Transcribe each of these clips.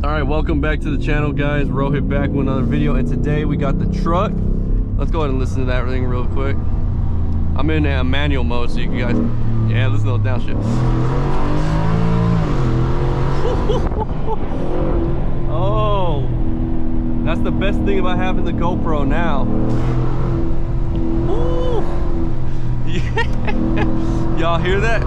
All right, welcome back to the channel, guys. Rohit back with another video, and today we got the truck. Let's go ahead and listen to that thing real quick. I'm in manual mode, so you guys, yeah, listen to the downshift. Oh, that's the best thing about having the GoPro now. Ooh. Yeah, y'all hear that?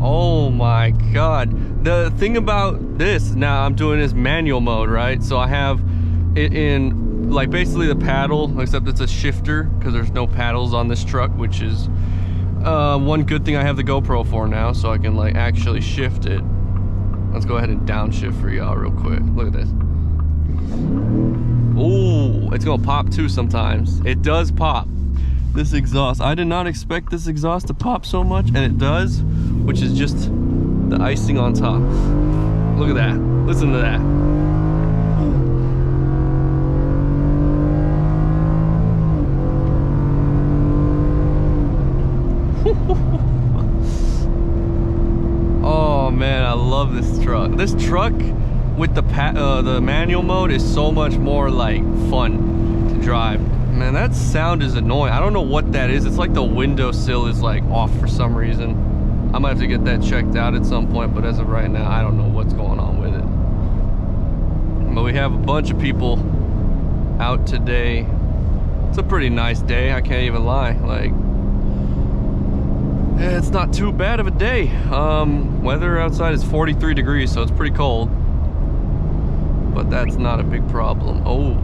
Oh my God. The thing about this, now I'm doing this manual mode, right? So I have it in like basically the paddle, except it's a shifter because there's no paddles on this truck, which is one good thing I have the GoPro for now, so I can like actually shift it. Let's go ahead and downshift for y'all real quick. Look at this. Oh, it's gonna pop too sometimes. It does pop. This exhaust, I did not expect this exhaust to pop so much, and it does, which is just the icing on top. Look at that. Listen to that. Oh man, I love this truck. This truck with the manual mode is so much more like fun to drive. Man, that sound is annoying. I don't know what that is. It's like the windowsill is like off for some reason. I might have to get that checked out at some point, but as of right now, I don't know what's going on with it. But we have a bunch of people out today. It's a pretty nice day, I can't even lie. Like, yeah, it's not too bad of a day. Weather outside is 43 degrees, so it's pretty cold. But that's not a big problem. Oh.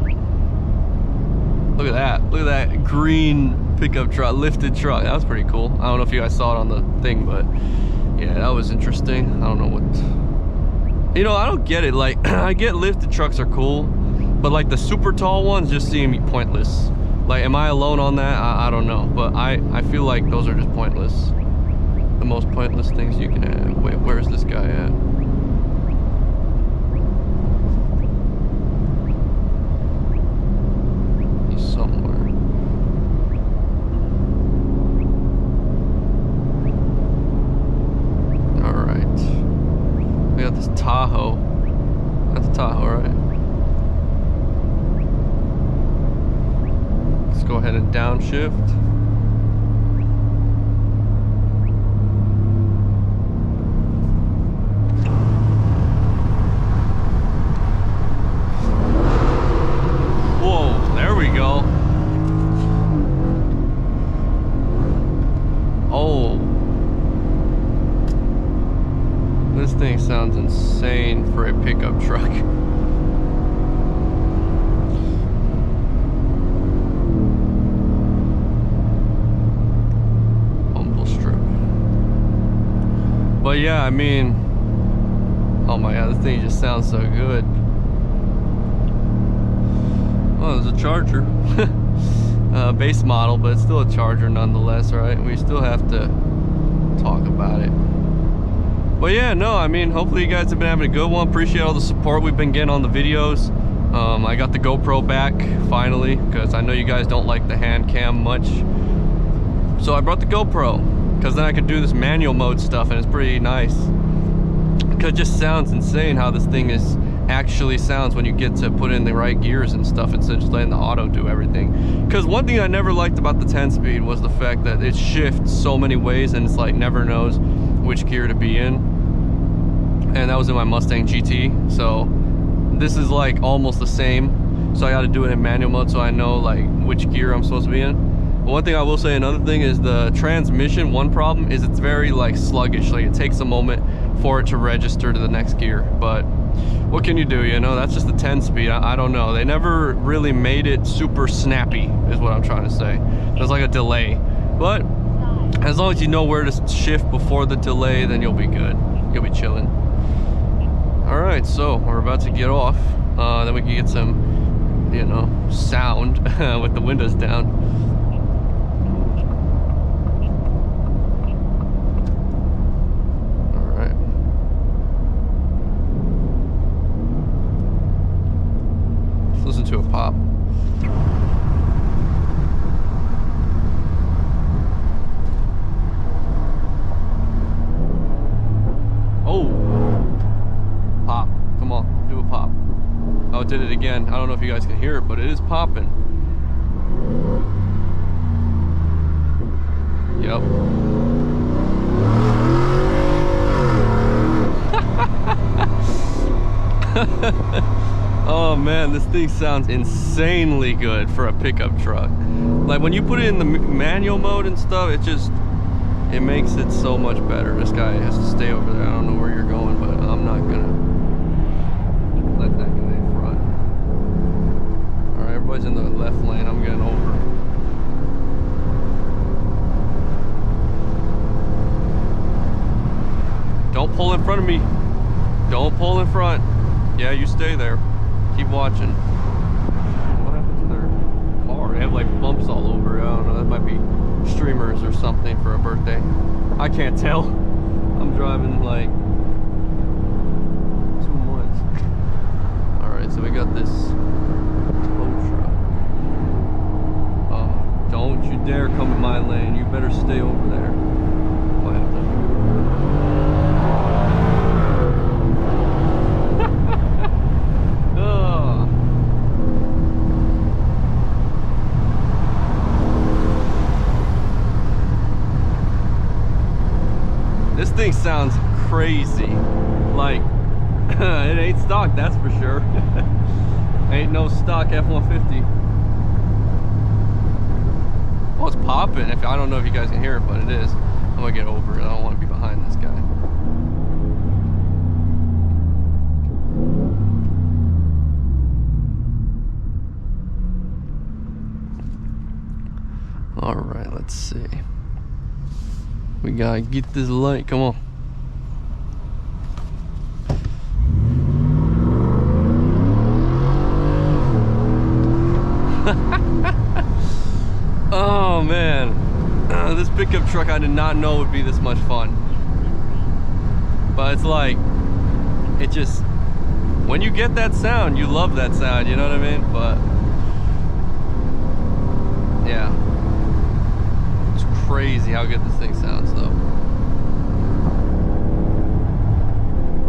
Look at that. Look at that green pickup truck, lifted truck. That was pretty cool. I don't know if you guys saw it on the thing, but yeah, that was interesting. I don't know what... You know, I don't get it. Like, I get lifted trucks are cool, but like the super tall ones just seem pointless. Like, am I alone on that? I don't know. But I feel like those are just pointless. The most pointless things you can have. Wait, where's this guy at? Tahoe. That's a Tahoe, right? Let's go ahead and downshift. Whoa, there we go. Oh. This thing sounds insane for a pickup truck. Humble strip. But yeah, I mean, oh my God, this thing just sounds so good. Oh, there's a Charger. Base model, but it's still a Charger nonetheless, right? We still have to talk about it. But yeah, no, I mean, hopefully you guys have been having a good one. Appreciate all the support we've been getting on the videos. I got the GoPro back, finally, because I know you guys don't like the hand cam much. So I brought the GoPro, because then I could do this manual mode stuff, and it's pretty nice. Because it just sounds insane how this thing actually sounds when you get to put in the right gears and stuff, instead of just letting the auto do everything. Because one thing I never liked about the 10-speed was the fact that it shifts so many ways, and it's like never knows which gear to be in. And that was in my Mustang GT, so this is like almost the same. So I got to do it in manual mode so I know like which gear I'm supposed to be in. But one thing I will say, another thing is the transmission. One problem is it's very like sluggish. Like it takes a moment for it to register to the next gear. But what can you do? You know, that's just the 10-speed. I don't know. They never really made it super snappy, is what I'm trying to say. There's like a delay, but as long as you know where to shift before the delay, then you'll be good. You'll be chilling. Alright, so we're about to get off. Then we can get some, you know, sound with the windows down. Alright. Let's listen to a pop. did it again. I don't know if you guys can hear it, but it is popping. Yep. Oh man, this thing sounds insanely good for a pickup truck. Like when you put it in the manual mode and stuff, it makes it so much better. This guy has to stay over there. I don't know where you're going, but I'm not gonna let that guy in front. All right, everybody's in the left lane. I'm getting over. Don't pull in front of me. Don't pull in front. Yeah, you stay there. Keep watching. What happened to their car? They have like bumps all over. I don't know. That might be streamers or something for a birthday. I can't tell. I'm driving like 2 months. All right, so we got this tow truck. Don't you dare come in my lane. You better stay over there. I have to. This thing sounds crazy. Like, it ain't stock, that's for sure. Ain't no stock F-150. Well, it's popping. I don't know if you guys can hear it, but it is. I'm gonna get over it. I don't want to be behind this guy. All right, let's see. We gotta get this light, come on. Oh man, this pickup truck I did not know would be this much fun. But it's like, it just, when you get that sound, you love that sound, you know what I mean? But, yeah. Crazy how good this thing sounds though.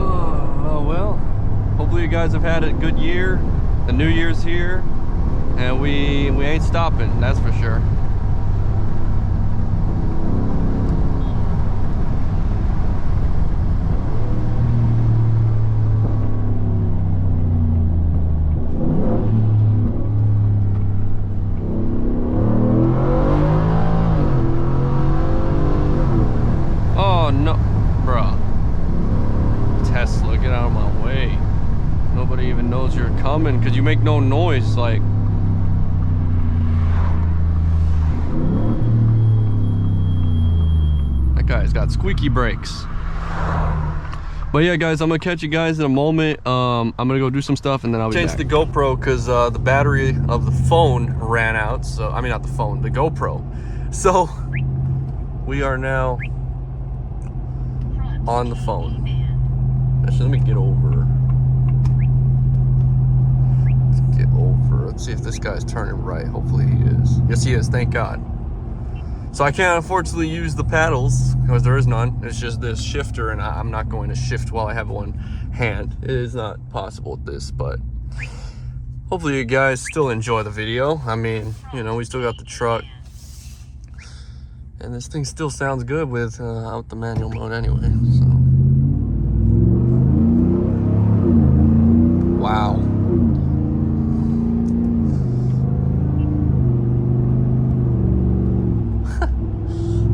Oh well, hopefully you guys have had a good year. The new year's here and we ain't stopping, that's for sure. No, bruh. Tesla, get out of my way. Nobody even knows you're coming because you make no noise. Like, that guy's got squeaky brakes. But yeah, guys, I'm gonna catch you guys in a moment. I'm gonna go do some stuff and then I'll be back. Changed the GoPro because the battery of the phone ran out. So, I mean, not the phone, the GoPro. So, we are now on the phone. Actually, let me get over. Let's get over. Let's see if this guy's turning right. Hopefully he is. Yes, he is. Thank God. So I can't unfortunately use the paddles because there is none. It's just this shifter, and I'm not going to shift while I have one hand. It is not possible with this, but hopefully you guys still enjoy the video. I mean, you know, we still got the truck. And this thing still sounds good with out the manual mode anyway, so. Wow.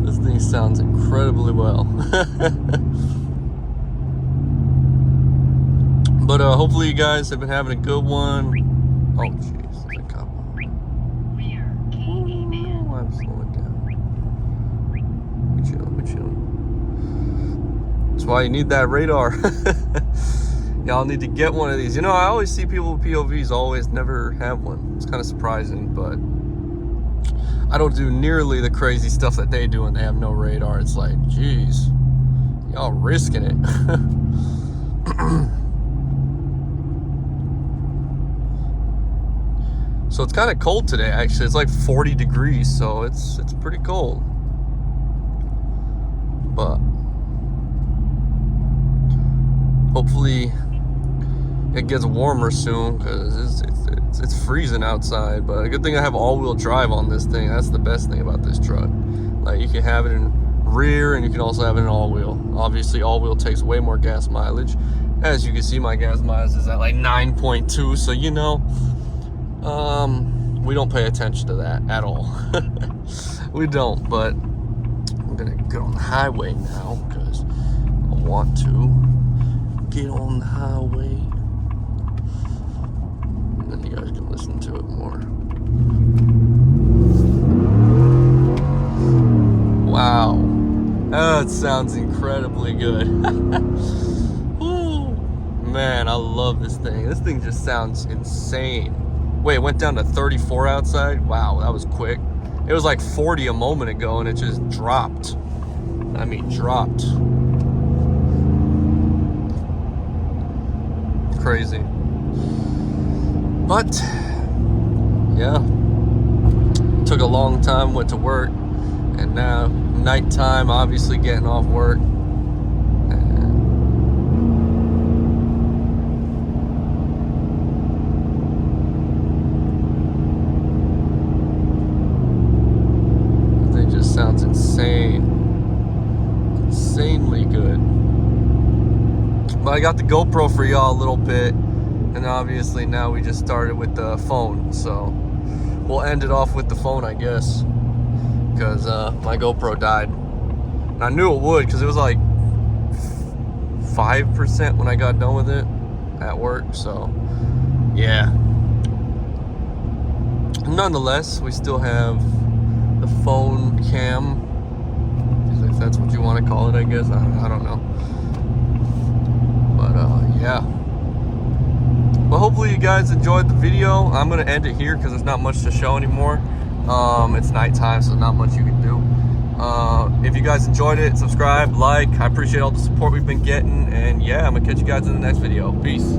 This thing sounds incredibly well. But hopefully you guys have been having a good one. Oh jeez, there's a cop. Oh, I'm slowing down. That's why you need that radar. Y'all need to get one of these. You know, I always see people with POVs always never have one. It's kind of surprising, but I don't do nearly the crazy stuff that they do when they have no radar. It's like, geez, y'all risking it. So it's kind of cold today, actually. It's like 40 degrees, so it's pretty cold. But hopefully it gets warmer soon, because it's freezing outside. But a good thing I have all-wheel drive on this thing. That's the best thing about this truck. Like, you can have it in rear, and you can also have it in all-wheel. Obviously, all-wheel takes way more gas mileage. As you can see, my gas mileage is at like 9.2, so you know, we don't pay attention to that at all. We don't, but I'm gonna get on the highway now because I want to get on the highway. And then you guys can listen to it more. Wow, that sounds incredibly good. Ooh, man, I love this thing. This thing just sounds insane. Wait, it went down to 34 outside? Wow, that was quick. It was like 40 a moment ago, and it just dropped. I mean, dropped. Crazy. But, yeah. Took a long time, went to work, and now nighttime, obviously getting off work. Sounds insanely good. But I got the GoPro for y'all a little bit, and obviously now we just started with the phone, so we'll end it off with the phone, I guess, because my GoPro died, and I knew it would because it was like 5% when I got done with it at work. So yeah, nonetheless, we still have the phone cam, if that's what you want to call it, I guess. I don't know. But yeah. Well, hopefully you guys enjoyed the video. I'm gonna end it here because there's not much to show anymore. It's nighttime, so not much you can do. If you guys enjoyed it, subscribe, like. I appreciate all the support we've been getting, and yeah, I'm gonna catch you guys in the next video. Peace.